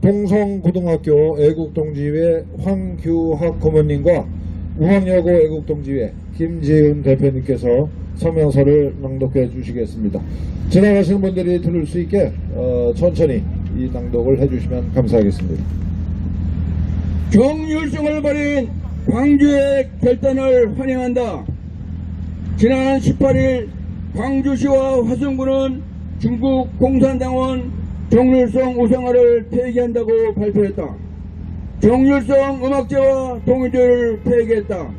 동성고등학교 애국동지회 황규학 고문님과 우황여고 애국동지회 김재훈 대표님께서 성명서를 낭독해 주시겠습니다. 지나가시는 분들이 들을 수 있게 천천히 이 낭독을 해주시면 감사하겠습니다. 정율성을 버린 광주의 결단을 환영한다. 지난 18일 광주시와 화성군은 중국 공산당원 정율성 우상화를 폐기한다고 발표했다. 정율성 음악제와 동요제를 폐기했다.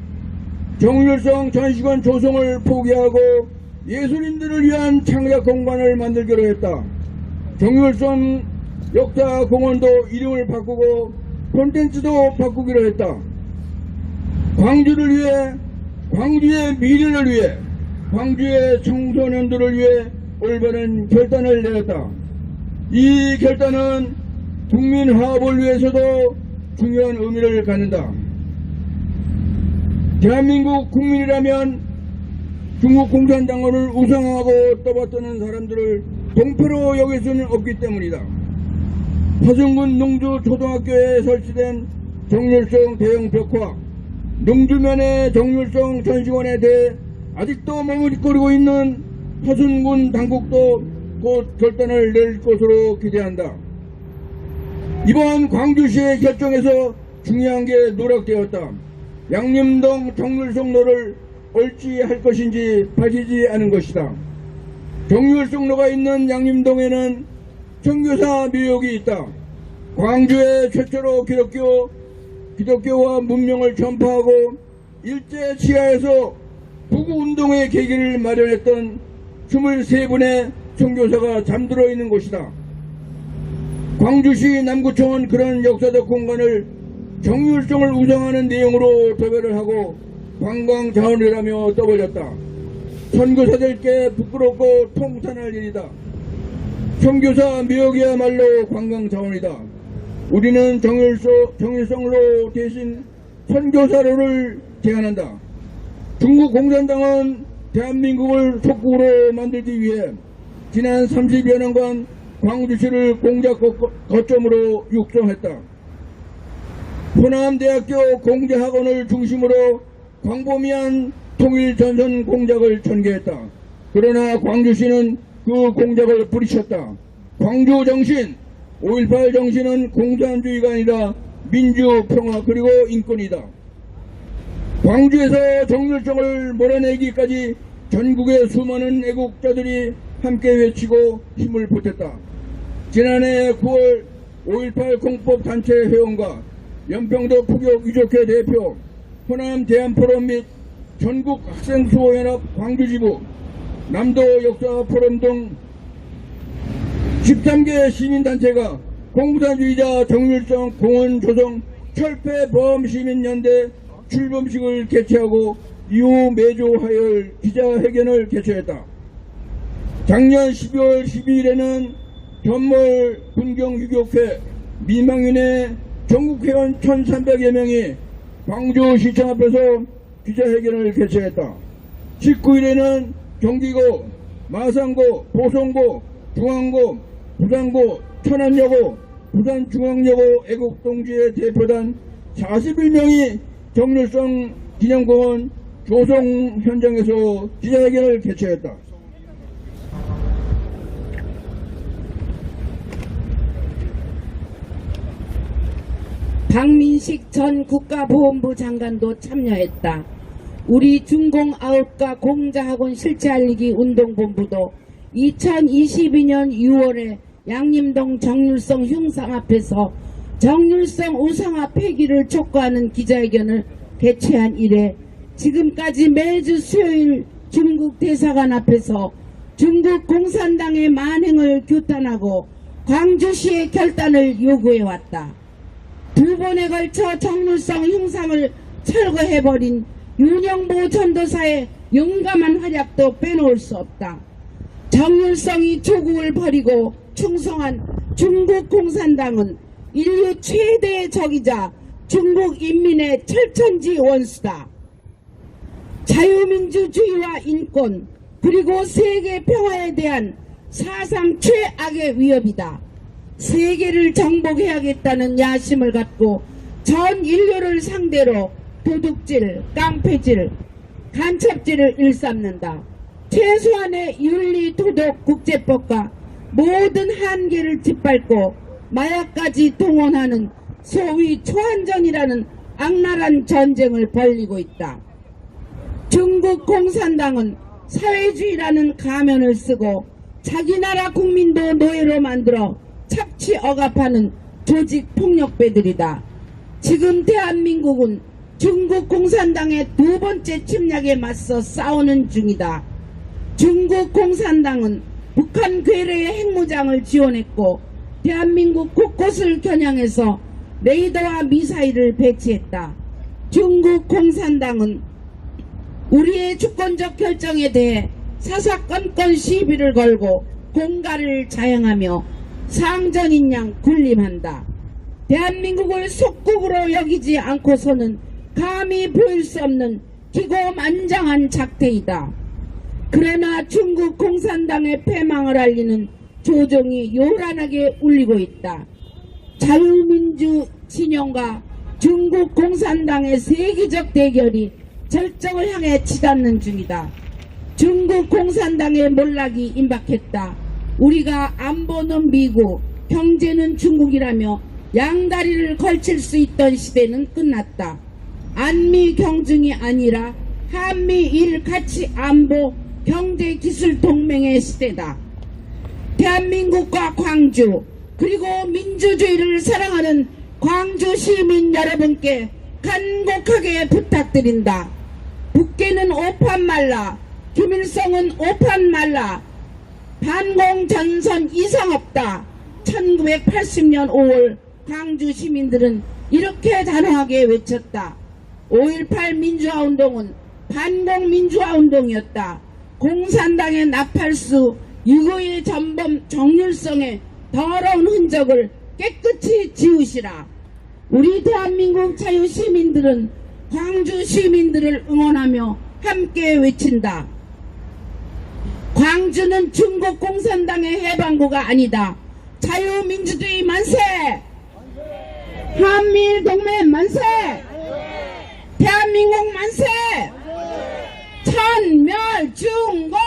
정율성 전시관 조성을 포기하고 예술인들을 위한 창작 공간을 만들기로 했다. 정율성 역사공원도 이름을 바꾸고 콘텐츠도 바꾸기로 했다. 광주를 위해, 광주의 미래를 위해, 광주의 청소년들을 위해 올바른 결단을 내렸다. 이 결단은 국민 화합을 위해서도 중요한 의미를 갖는다. 대한민국 국민이라면 중국 공산당원을 우상하고 떠받드는 사람들을 동표로 여길 수는 없기 때문이다. 화성군 농주초등학교에 설치된 정율성 대형 벽화, 농주면의 정율성 전시관에 대해 아직도 머뭇거리고 있는 화성군 당국도 곧 결단을 낼 것으로 기대한다. 이번 광주시의 결정에서 중요한 게 누락되었다. 양림동 정율성로를 얼지할 것인지 밝히지 않은 것이다. 정율성로가 있는 양림동에는 선교사 묘역이 있다. 광주에 최초로 기독교와 문명을 전파하고 일제 치하에서 부구운동의 계기를 마련했던 23분의 선교사가 잠들어 있는 곳이다. 광주시 남구청은 그런 역사적 공간을 정율성을 우상하는 내용으로 도배를 하고 관광자원이라며 떠벌렸다. 선교사들께 부끄럽고 통탄할 일이다. 선교사 묘역이야말로 관광자원이다. 우리는 정율성로 대신 선교사로를 제안한다. 중국 공산당은 대한민국을 속국으로 만들기 위해 지난 30여 년간 광주시를 공작 거점으로 육성했다. 호남대학교 공제학원을 중심으로 광범위한 통일전선 공작을 전개했다. 그러나 광주시는 그 공작을 뿌리쳤다. 광주 정신, 5.18 정신은 공산주의가 아니라 민주, 평화 그리고 인권이다. 광주에서 정율성을 몰아내기까지 전국의 수많은 애국자들이 함께 외치고 힘을 보탰다. 지난해 9월 5.18 공법단체 회원과 연평도 포격 유족회 대표, 호남 대한포럼 및 전국 학생수호연합 광주지부, 남도 역사포럼 등 13개 시민단체가 공산주의자 정율성 공원 조성 철폐보험시민연대 출범식을 개최하고 이후 매주 화요일 기자회견을 개최했다. 작년 12월 12일에는 전몰 군경유격회 민망인의 전국회원 1300여 명이 광주시청 앞에서 기자회견을 개최했다. 19일에는 경기고, 마산고, 보성고, 중앙고, 부산고, 천안여고, 부산중앙여고 애국동지회 대표단 41명이 정율성 기념공원 조성 현장에서 기자회견을 개최했다. 박민식 전 국가보훈부 장관도 참여했다. 우리 중공 아웃과 공자학원 실체알리기 운동본부도 2022년 6월에 양림동 정율성 흉상 앞에서 정율성 우상화 폐기를 촉구하는 기자회견을 개최한 이래 지금까지 매주 수요일 중국 대사관 앞에서 중국 공산당의 만행을 규탄하고 광주시의 결단을 요구해왔다. 두 번에 걸쳐 정율성 흉상을 철거해버린 윤영보 전도사의 용감한 활약도 빼놓을 수 없다. 정율성이 조국을 버리고 충성한 중국 공산당은 인류 최대의 적이자 중국 인민의 철천지 원수다. 자유민주주의와 인권 그리고 세계 평화에 대한 사상 최악의 위협이다. 세계를 정복해야겠다는 야심을 갖고 전 인류를 상대로 도둑질, 깡패질, 간첩질을 일삼는다. 최소한의 윤리, 도덕, 국제법과 모든 한계를 짓밟고 마약까지 동원하는 소위 초한전이라는 악랄한 전쟁을 벌이고 있다. 중국 공산당은 사회주의라는 가면을 쓰고 자기 나라 국민도 노예로 만들어 착취 억압하는 조직 폭력배들이다. 지금 대한민국은 중국 공산당의 두 번째 침략에 맞서 싸우는 중이다. 중국 공산당은 북한 괴뢰의 핵무장을 지원했고 대한민국 곳곳을 겨냥해서 레이더와 미사일을 배치했다. 중국 공산당은 우리의 주권적 결정에 대해 사사건건 시비를 걸고 공갈을 자행하며 상전인 양 군림한다. 대한민국을 속국으로 여기지 않고서는 감히 보일 수 없는 기고만장한 작태이다. 그러나 중국 공산당의 패망을 알리는 조종이 요란하게 울리고 있다. 자유민주 진영과 중국 공산당의 세계적 대결이 절정을 향해 치닫는 중이다. 중국 공산당의 몰락이 임박했다. 우리가 안보는 미국, 경제는 중국이라며 양다리를 걸칠 수 있던 시대는 끝났다. 안미 경중이 아니라 한미일 가치 안보 경제 기술 동맹의 시대다. 대한민국과 광주 그리고 민주주의를 사랑하는 광주 시민 여러분께 간곡하게 부탁드린다. 북계는 오판 말라, 김일성은 오판 말라, 반공전선 이상 없다. 1980년 5월 광주 시민들은 이렇게 단호하게 외쳤다. 5.18 민주화운동은 반공민주화운동이었다. 공산당의 나팔수, 유고의 전범 정률성의 더러운 흔적을 깨끗이 지우시라. 우리 대한민국 자유시민들은 광주 시민들을 응원하며 함께 외친다. 광주는 중국 공산당의 해방구가 아니다. 자유민주주의 만세! 한미일 동맹 만세! 대한민국 만세! 천멸중공!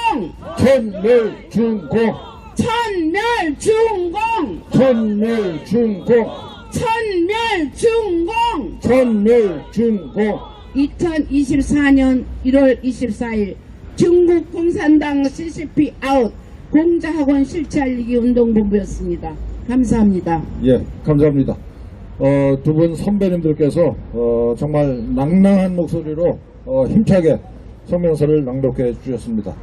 천멸중공! 천멸중공! 천멸중공! 천멸중공! 천멸중공! 2024년 1월 24일 중국 공산당 CCP 아웃 공자학원 실체알리기 운동본부였습니다. 감사합니다. 예, 감사합니다. 두 분 선배님들께서 정말 낭낭한 목소리로 힘차게 성명서를 낭독해 주셨습니다.